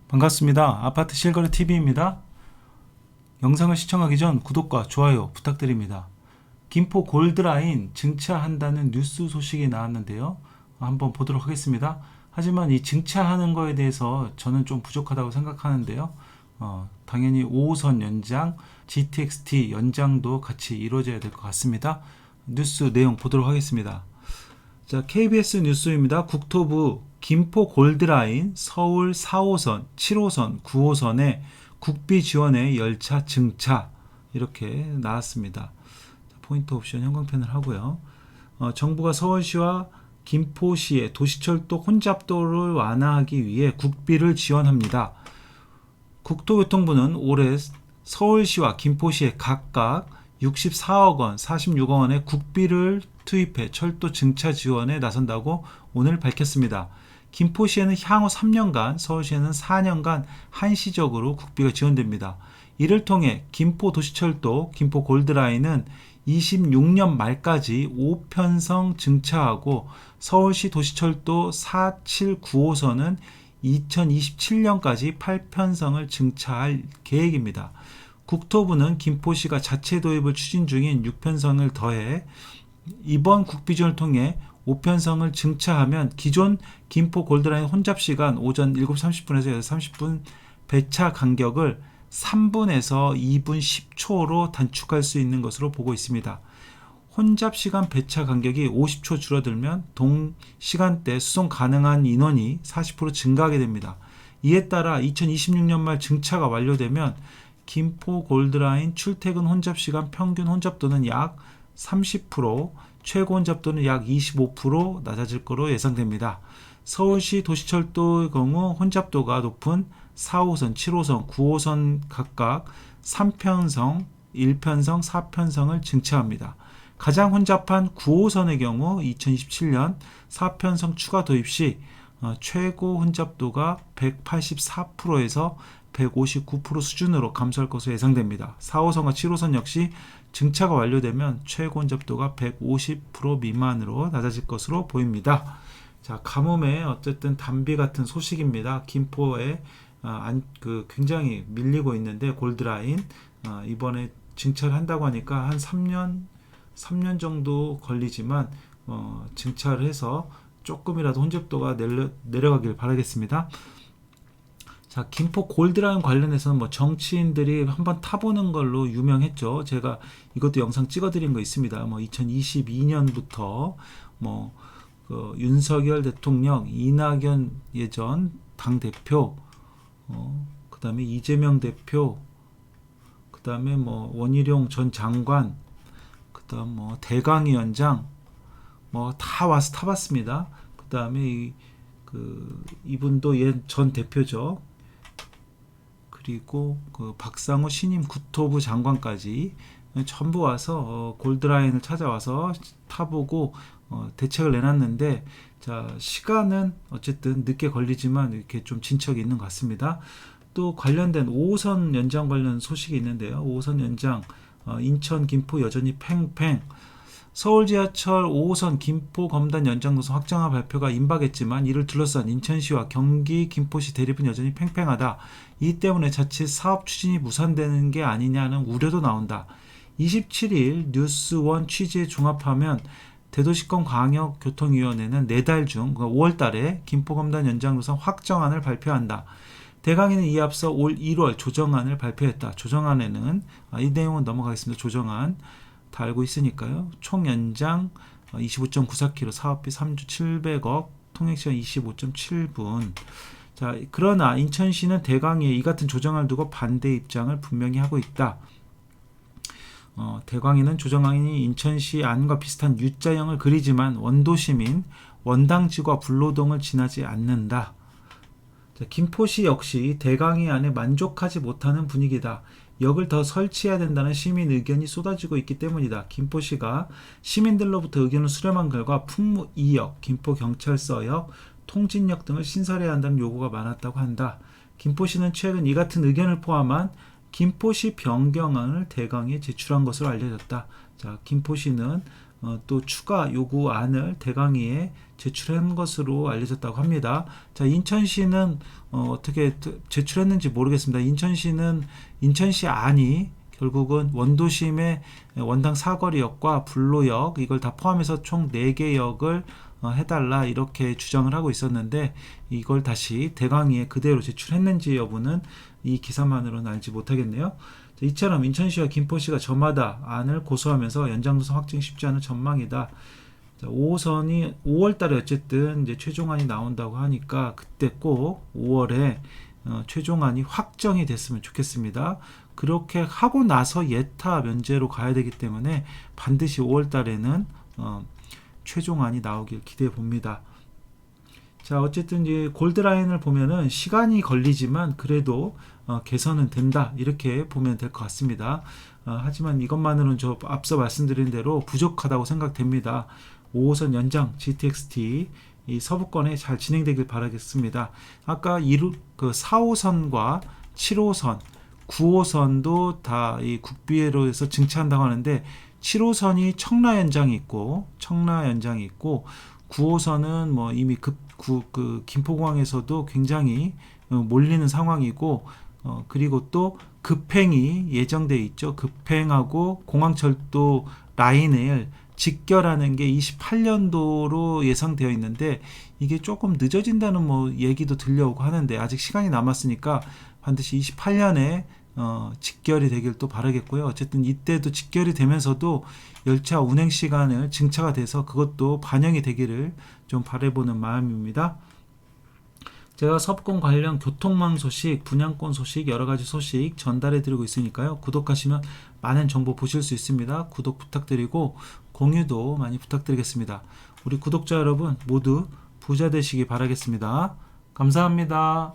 반갑습니다. 아파트 실거래 TV입니다. 영상을 시청하기 전 구독과 좋아요 부탁드립니다. 김포 골드라인 증차한다는 뉴스 소식이 나왔는데요. 한번 보도록 하겠습니다. 하지만 이 증차하는 거에 대해서 저는 좀 부족하다고 생각하는데요. 당연히 5호선 연장, GTX-T 연장도 같이 이루어져야 될 것 같습니다. 뉴스 내용 보도록 하겠습니다. 자, KBS 뉴스입니다. 국토부 김포 골드라인 서울 4호선, 7호선, 9호선의 국비 지원의 열차 증차 이렇게 나왔습니다. 포인트 옵션 형광펜을 하고요. 정부가 서울시와 김포시의 도시철도 혼잡도를 완화하기 위해 국비를 지원합니다. 국토교통부는 올해 서울시와 김포시에 각각 64억 원, 46억 원의 국비를 투입해 철도 증차 지원에 나선다고 오늘 밝혔습니다. 김포시에는 향후 3년간, 서울시에는 4년간 한시적으로 국비가 지원됩니다. 이를 통해 김포도시철도, 김포 골드라인은 26년 말까지 5편성 증차하고 서울시 도시철도 479호선은 2027년까지 8편성을 증차할 계획입니다. 국토부는 김포시가 자체 도입을 추진 중인 6편성을 더해 이번 국비 지원을 통해 5편성을 증차하면 기존 김포 골드라인 혼잡시간 오전 7시 30분에서 8시 30분 배차 간격을 3분에서 2분 10초로 단축할 수 있는 것으로 보고 있습니다. 혼잡시간 배차 간격이 50초 줄어들면 동시간대 수송 가능한 인원이 40% 증가하게 됩니다. 이에 따라 2026년 말 증차가 완료되면 김포 골드라인 출퇴근 혼잡시간 평균 혼잡도는 약 30%, 최고 혼잡도는 약 25% 낮아질 것으로 예상됩니다. 서울시 도시철도의 경우 혼잡도가 높은 4호선, 7호선, 9호선 각각 3편성, 1편성, 4편성을 증차합니다. 가장 혼잡한 9호선의 경우 2027년 4편성 추가 도입 시 최고 혼잡도가 184%에서 159% 수준으로 감소할 것으로 예상됩니다. 4호선과 7호선 역시 증차가 완료되면 최고 혼잡도가 150% 미만으로 낮아질 것으로 보입니다. 자, 가뭄에 어쨌든 단비 같은 소식입니다. 김포에 굉장히 밀리고 있는데 골드라인 이번에 증차를 한다고 하니까 한 3년 정도 걸리지만 증차를 해서 조금이라도 혼잡도가 내려가길 바라겠습니다. 자, 김포 골드라인 관련해서는 정치인들이 한번 타보는 걸로 유명했죠. 제가 이것도 영상 찍어드린 거 있습니다. 2022년부터 윤석열 대통령, 이낙연 예전 당대표, 그 다음에 이재명 대표, 그 다음에 원희룡 전 장관, 그 다음 대강위원장, 다 와서 타봤습니다. 그 다음에 이분도 전 대표죠. 그리고 박상우 신임 국토부 장관까지 전부 와서 골드라인을 찾아와서 타보고 대책을 내놨는데, 자, 시간은 어쨌든 늦게 걸리지만 이렇게 좀 진척이 있는 것 같습니다. 또 관련된 5호선 연장 관련 소식이 있는데요. 5호선 연장 인천 김포 여전히 팽팽. 서울 지하철 5호선 김포 검단 연장 노선 확장화 발표가 임박했지만 이를 둘러싼 인천시와 경기 김포시 대립은 여전히 팽팽하다. 이 때문에 자칫 사업 추진이 무산되는 게 아니냐는 우려도 나온다. 27일 뉴스원 취재 종합하면 대도시권 광역교통위원회는 4달 중 5월 달에 김포 검단 연장 노선 확정안을 발표한다. 대강위는 이에 앞서 올 1월 조정안을 발표했다. 조정안에는 이 내용은 넘어가겠습니다. 조정안 다 알고 있으니까요. 총 연장 25.94km, 사업비 3조 700억, 통행시간 25.7분. 자, 그러나 인천시는 대강위에 이 같은 조정안을 두고 반대 입장을 분명히 하고 있다. 대강위는 조정안이 인천시 안과 비슷한 U자형을 그리지만 원도시민, 원당지구와 불로동을 지나지 않는다. 자, 김포시 역시 대강위 안에 만족하지 못하는 분위기다. 역을 더 설치해야 된다는 시민 의견이 쏟아지고 있기 때문이다. 김포시가 시민들로부터 의견을 수렴한 결과 풍무 2역, 김포경찰서역, 통진역 등을 신설해야 한다는 요구가 많았다고 한다. 김포시는 최근 이 같은 의견을 포함한 김포시 변경안을 대강위에 제출한 것으로 알려졌다. 자, 김포시는 또 추가 요구안을 대강의에 제출한 것으로 알려졌다고 합니다. 자, 인천시는 어떻게 제출했는지 모르겠습니다. 인천시 안이 결국은 원도심의 원당 사거리역과 불로역 이걸 다 포함해서 총 4개 역을 해달라 이렇게 주장을 하고 있었는데, 이걸 다시 대강의에 그대로 제출했는지 여부는 이 기사만으로는 알지 못하겠네요. 이처럼 인천시와 김포시가 저마다 안을 고수하면서 연장노선 확정이 쉽지 않은 전망이다. 5호선이 5월달에 어쨌든 이제 최종안이 나온다고 하니까 그때 꼭 5월에 최종안이 확정이 됐으면 좋겠습니다. 그렇게 하고 나서 예타 면제로 가야 되기 때문에 반드시 5월달에는 최종안이 나오길 기대해 봅니다. 자, 어쨌든 이제 골드라인을 보면은 시간이 걸리지만 그래도 개선은 된다 이렇게 보면 될 것 같습니다. 하지만 이것만으로는 저 앞서 말씀드린 대로 부족하다고 생각됩니다. 5호선 연장 GTX-T 이 서부권에 잘 진행되길 바라겠습니다. 아까 4호선과 7호선, 9호선도 다 이 국비로 해서 증차한다고 하는데, 7호선이 청라 연장이 있고 9호선은 뭐 이미 김포공항에서도 굉장히 몰리는 상황이고, 그리고 또 급행이 예정돼 있죠. 급행하고 공항철도 라인을 직결하는 게 28년도로 예상되어 있는데, 이게 조금 늦어진다는 뭐 얘기도 들려오고 하는데, 아직 시간이 남았으니까 반드시 28년에 직결이 되길 또 바라겠고요. 어쨌든 이때도 직결이 되면서도 열차 운행 시간을 증차가 돼서 그것도 반영이 되기를 좀 바라보는 마음입니다. 제가 서부권 관련 교통망 소식, 분양권 소식, 여러가지 소식 전달해 드리고 있으니까요. 구독하시면 많은 정보 보실 수 있습니다. 구독 부탁드리고 공유도 많이 부탁드리겠습니다. 우리 구독자 여러분 모두 부자 되시기 바라겠습니다. 감사합니다.